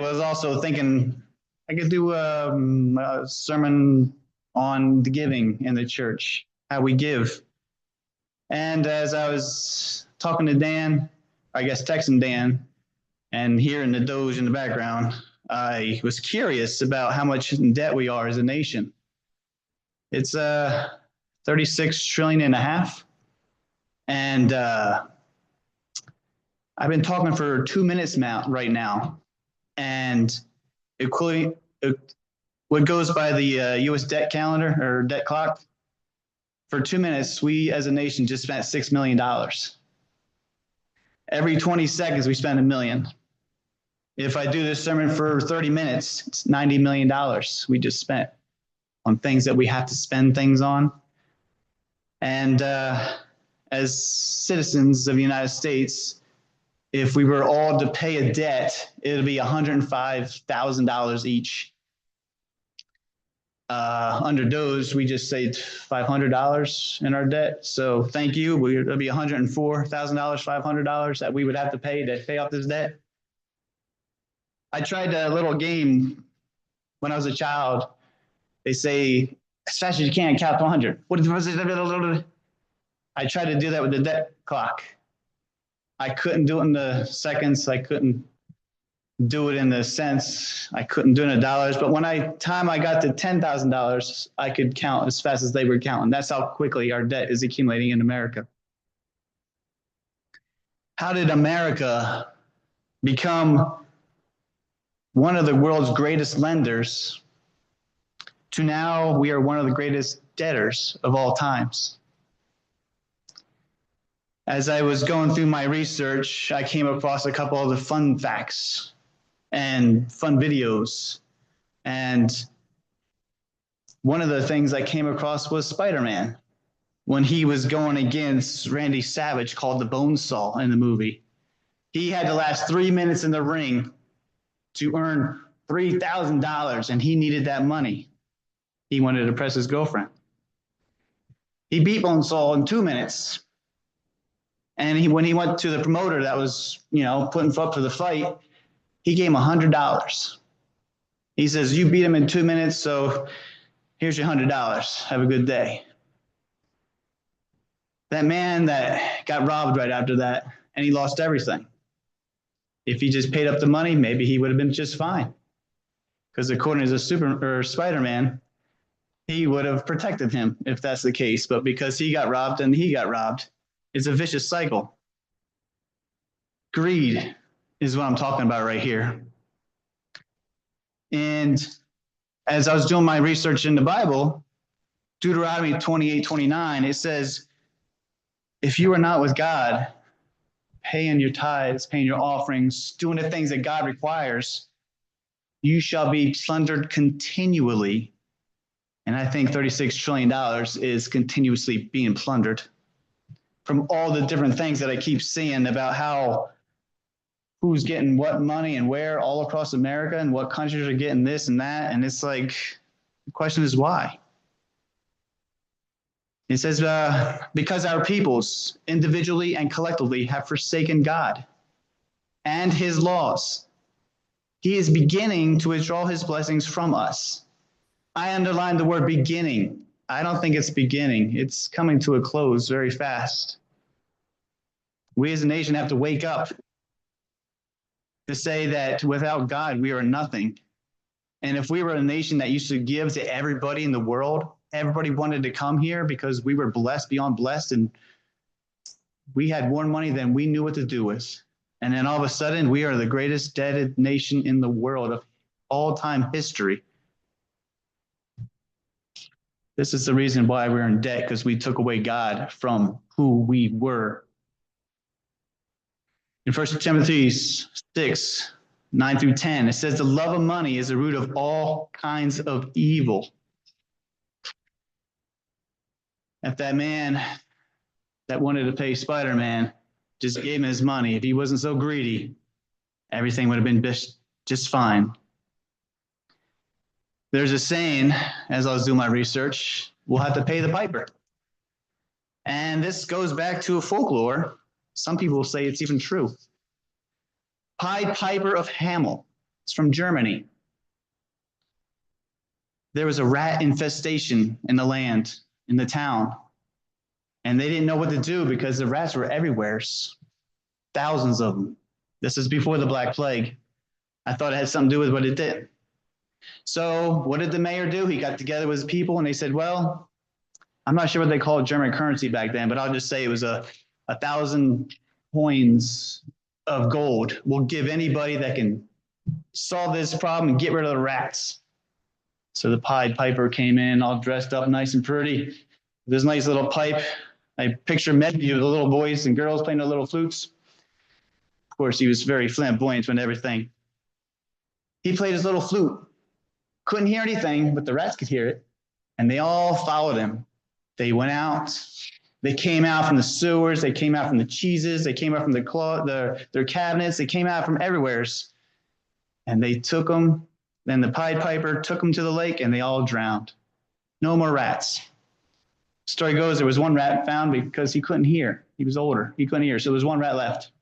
was also thinking I could do a sermon on the giving in the church, how we give. And as I was talking to Dan, I guess texting Dan, and hearing the Doge in the background, I was curious about how much in debt we are as a nation. It's 36 trillion and a half, and I've been talking for 2 minutes now, right now, and including what goes by the U.S. debt calendar or debt clock. For 2 minutes, we as a nation just spent $6 million. Every 20 seconds, we spend $1 million. If I do this sermon for 30 minutes, it's $90 million we just spent on things that we have to spend things on. And as citizens of the United States, if we were all to pay a debt, it would be $105,000 each. Under Doge, we just saved $500 in our debt. So thank you. It'll be $104,000, $500 that we would have to pay off this debt. I tried a little game when I was a child. They say, as fast as you can, count to 100. I tried to do that with the debt clock. I couldn't do it in the seconds. I couldn't do it in the cents. I couldn't do it in the dollars. But when I got to $10,000, I could count as fast as they were counting. That's how quickly our debt is accumulating in America. How did America become one of the world's greatest lenders to now we are one of the greatest debtors of all times? As I was going through my research, I came across a couple of the fun facts and fun videos. And one of the things I came across was Spider-Man when he was going against Randy Savage, called the Bonesaw in the movie. He had to last 3 minutes in the ring to earn $3,000, and he needed that money. He wanted to impress his girlfriend. He beat Bonesaw in 2 minutes. And when he went to the promoter that was, putting him up for the fight, he gave him $100. He says, you beat him in 2 minutes, so here's your $100. Have a good day. That man that got robbed right after that, and he lost everything. If he just paid up the money, maybe he would have been just fine. Because according to Spider-Man, he would have protected him if that's the case. But because he got robbed and he got robbed, it's a vicious cycle. Greed is what I'm talking about right here. And as I was doing my research in the Bible, Deuteronomy 28:29, it says, if you are not with God, paying your tithes, paying your offerings, doing the things that God requires, you shall be plundered continually. And I think $36 trillion is continuously being plundered from all the different things that I keep seeing about how who's getting what money and where all across America and what countries are getting this and that. And it's like, the question is why? It says, because our peoples individually and collectively have forsaken God and his laws, he is beginning to withdraw his blessings from us. I underline the word beginning. I don't think it's beginning. It's coming to a close very fast. We as a nation have to wake up to say that without God, we are nothing. And if we were a nation that used to give to everybody in the world, everybody wanted to come here because we were blessed beyond blessed, and we had more money than we knew what to do with. And then all of a sudden, we are the greatest indebted nation in the world of all time history. This is the reason why we're in debt, because we took away God from who we were. In 1 Timothy 6:9-10, it says, the love of money is the root of all kinds of evil. If that man that wanted to pay Spider-Man just gave him his money, if he wasn't so greedy, everything would have been just fine. There's a saying, as I was doing my research, we'll have to pay the piper. And this goes back to a folklore. Some people say it's even true. Pied Piper of Hamelin. It's from Germany. There was a rat infestation in the land, in the town, and they didn't know what to do because the rats were everywhere, thousands of them. This is before the Black Plague. I thought it had something to do with what it did. So what did the mayor do? He got together with his people and they said, well, I'm not sure what they called German currency back then, but I'll just say it was a 1,000 coins of gold. We'll give anybody that can solve this problem and get rid of the rats. So the Pied Piper came in all dressed up nice and pretty with this nice little pipe. I picture many of the little boys and girls playing the little flutes. Of course, he was very flamboyant and everything. He played his little flute. Couldn't hear anything, but the rats could hear it. And they all followed him. They went out. They came out from the sewers. They came out from the cheeses. They came out from their cabinets. They came out from everywhere. And they took them. Then the Pied Piper took them to the lake, and they all drowned. No more rats. Story goes, there was one rat found because he couldn't hear. He was older. He couldn't hear. So there was one rat left.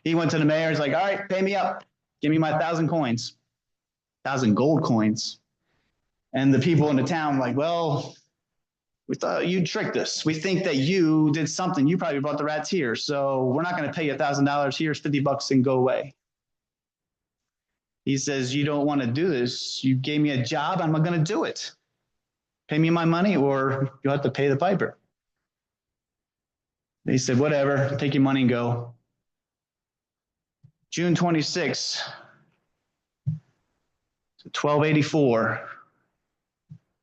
He went to the mayor. He's like, all right, pay me up. Give me my 1,000 coins. 1,000 gold coins. And the people in the town were like, well, we thought you tricked us. We think that you did something. You probably brought the rats here. So we're not going to pay you $1,000. Here's $50 and go away. He says, you don't want to do this. You gave me a job. I'm not going to do it. Pay me my money or you'll have to pay the piper. They said, whatever, take your money and go. June 26, 1284,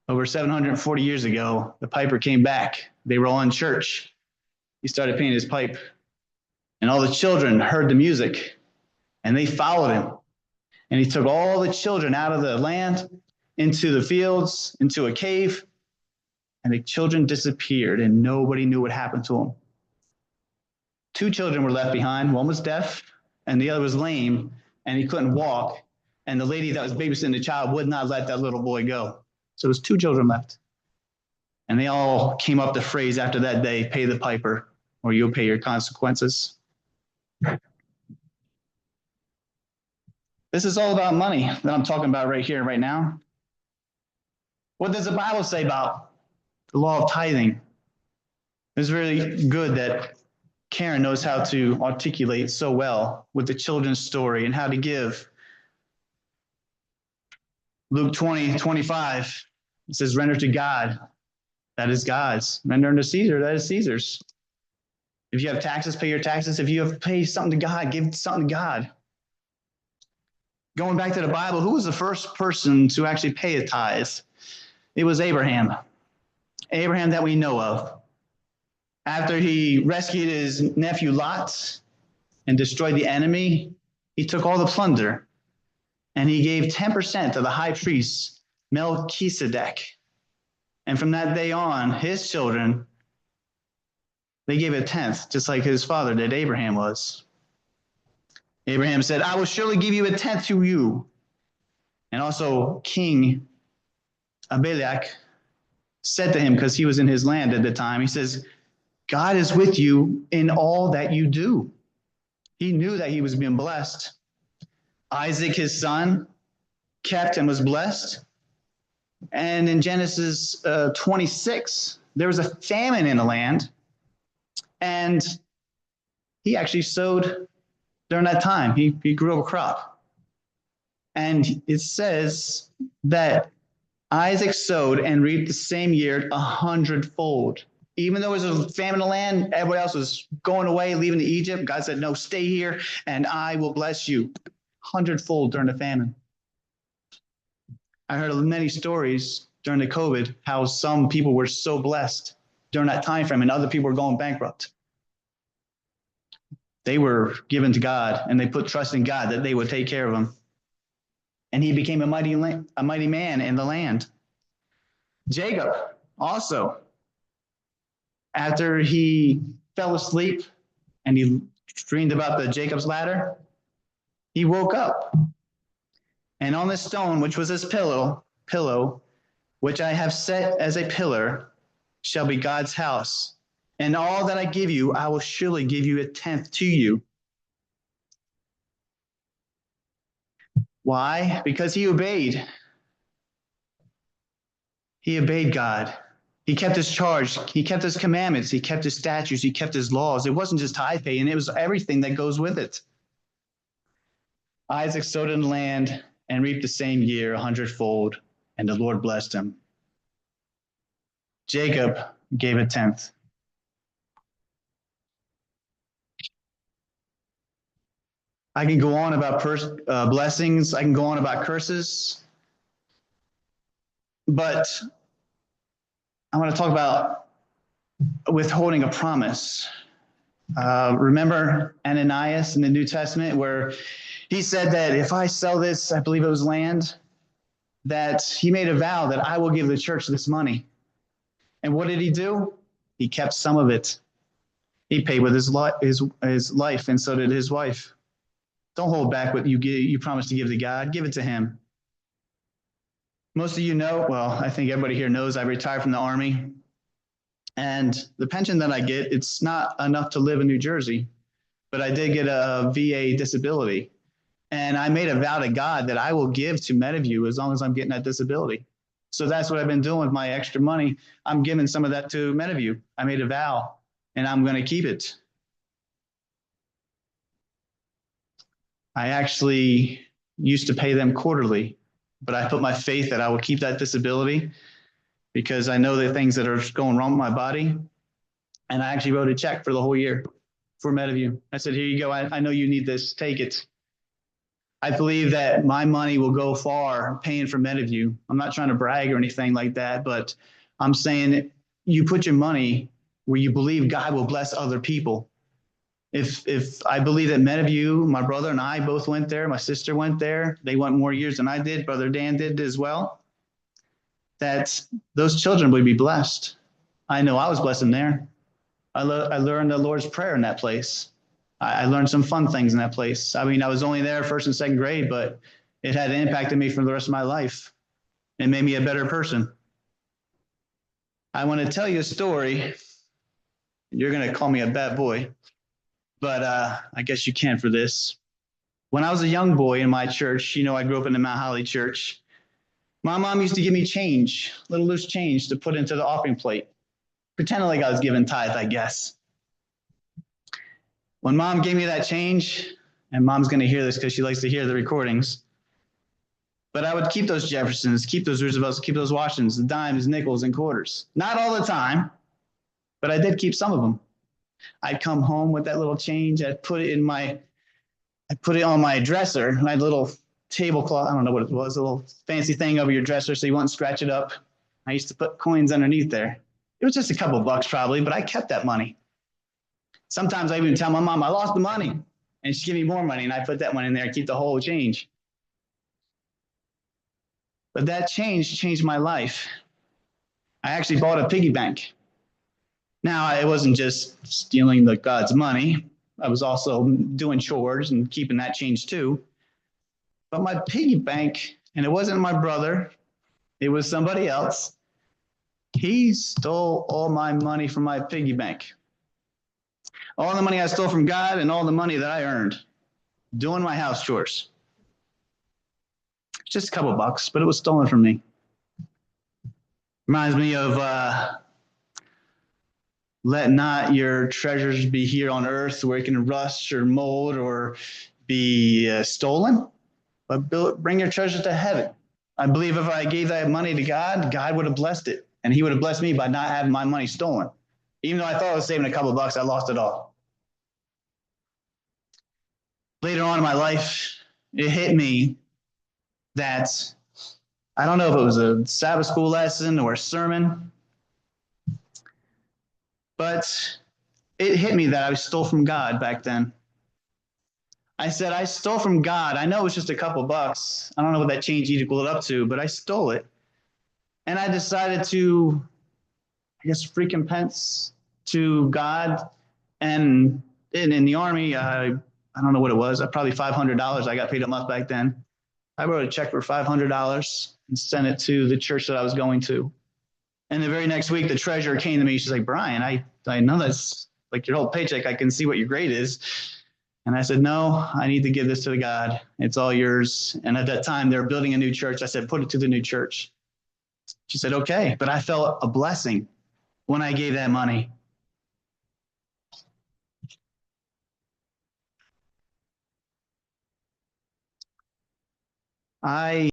over 740 years ago, the piper came back. They were all in church. He started playing his pipe. And all the children heard the music, and they followed him. And he took all the children out of the land, into the fields, into a cave, and the children disappeared, and nobody knew what happened to them. 2 children were left behind. One was deaf, and the other was lame, and he couldn't walk. And the lady that was babysitting the child would not let that little boy go. So there's 2 children left. And they all came up the phrase after that day, pay the piper, or you'll pay your consequences. This is all about money that I'm talking about right here, right now. What does the Bible say about the law of tithing? It's really good that Karen knows how to articulate so well with the children's story and how to give. Luke 20:25, it says, render to God, that is God's. Render unto Caesar, that is Caesar's. If you have taxes, pay your taxes. If you have to pay something to God, give something to God. Going back to the Bible, who was the first person to actually pay a tithe? It was Abraham. Abraham that we know of. After he rescued his nephew Lot and destroyed the enemy, he took all the plunder and he gave 10% to the high priest, Melchizedek. And from that day on, his children, they gave a tenth, just like his father did, Abraham was. Abraham said, I will surely give you a tenth to you. And also King Abimelech said to him, because he was in his land at the time, he says, God is with you in all that you do. He knew that he was being blessed. Isaac, his son, kept and was blessed. And in Genesis 26, there was a famine in the land. And he actually sowed during that time. He grew a crop. And it says that Isaac sowed and reaped the same year 100-fold. Even though it was a famine in the land, everybody else was going away, leaving to Egypt. God said, no, stay here, and I will bless you 100-fold during the famine. I heard of many stories during the COVID, how some people were so blessed during that time frame, and other people were going bankrupt. They were given to God, and they put trust in God that they would take care of them. And he became a mighty man in the land. Jacob also, after he fell asleep and he dreamed about the Jacob's ladder, he woke up. And on the stone, which was his pillow, which I have set as a pillar, shall be God's house. And all that I give you, I will surely give you a tenth to you. Why? Because he obeyed. He obeyed God. He kept his charge. He kept his commandments. He kept his statutes. He kept his laws. It wasn't just tithe paying. It was everything that goes with it. Isaac sowed in the land and reaped the same year 100-fold, and the Lord blessed him. Jacob gave a tenth. I can go on about blessings. I can go on about curses. But I want to talk about withholding a promise. Remember Ananias in the New Testament where he said that if I sell this, I believe it was land, that he made a vow that I will give the church this money. And what did he do? He kept some of it. He paid with his life, and so did his wife. Don't hold back what you promised to give to God. Give it to him. Most of you know, well, I think everybody here knows I retired from the Army. And the pension that I get, it's not enough to live in New Jersey. But I did get a VA disability. And I made a vow to God that I will give to Meadowview as long as I'm getting that disability. So that's what I've been doing with my extra money. I'm giving some of that to Meadowview. I made a vow, and I'm going to keep it. I actually used to pay them quarterly, but I put my faith that I will keep that disability because I know the things that are going wrong with my body. And I actually wrote a check for the whole year for Meadowview. I said, here you go. I know you need this. Take it. I believe that my money will go far paying for Meadowview. I'm not trying to brag or anything like that, but I'm saying you put your money where you believe God will bless other people. If I believe that Meadowview, my brother and I both went there, my sister went there, they went more years than I did, Brother Dan did as well, that those children would be blessed. I know I was blessed in there. I learned the Lord's Prayer in that place. I learned some fun things in that place. I mean, I was only there first and second grade, but it had impacted me for the rest of my life. It made me a better person. I want to tell you a story. You're going to call me a bad boy, but I guess you can for this. When I was a young boy in my church, I grew up in the Mount Holly church. My mom used to give me change, little loose change to put into the offering plate, pretending like I was giving tithe, I guess. When mom gave me that change, and mom's going to hear this because she likes to hear the recordings, but I would keep those Jeffersons, keep those Roosevelts, keep those Washingtons, the dimes, nickels, and quarters. Not all the time, but I did keep some of them. I'd come home with that little change. I'd put it on my dresser, my little tablecloth. I don't know what it was, a little fancy thing over your dresser so you wouldn't scratch it up. I used to put coins underneath there. It was just a couple of bucks probably, but I kept that money. Sometimes I even tell my mom I lost the money, and she'd give me more money, and I put that one in there and keep the whole change. But that change changed my life. I actually bought a piggy bank. Now, it wasn't just stealing God's money. I was also doing chores and keeping that change too. But my piggy bank, and it wasn't my brother, it was somebody else. He stole all my money from my piggy bank. All the money I stole from God and all the money that I earned doing my house chores. Just a couple of bucks, but it was stolen from me. Reminds me of let not your treasures be here on earth where it can rust or mold or be stolen, but bring your treasures to heaven. I believe if I gave that money to God, God would have blessed it, and he would have blessed me by not having my money stolen. Even though I thought I was saving a couple of bucks, I lost it all. Later on in my life, it hit me that I don't know if it was a Sabbath school lesson or a sermon, but it hit me that I stole from God back then. I said, I stole from God. I know it was just a couple bucks. I don't know what that change equaled up to, but I stole it. And I decided to, recompense to God. And in the Army, I don't know what it was, probably $500. I got paid a month back then. I wrote a check for $500 and sent it to the church that I was going to. And the very next week, the treasurer came to me. She's like, Brian, I know that's like your whole paycheck. I can see what your grade is. And I said, no, I need to give this to God. It's all yours. And at that time, they were building a new church. I said, put it to the new church. She said, okay. But I felt a blessing when I gave that money. I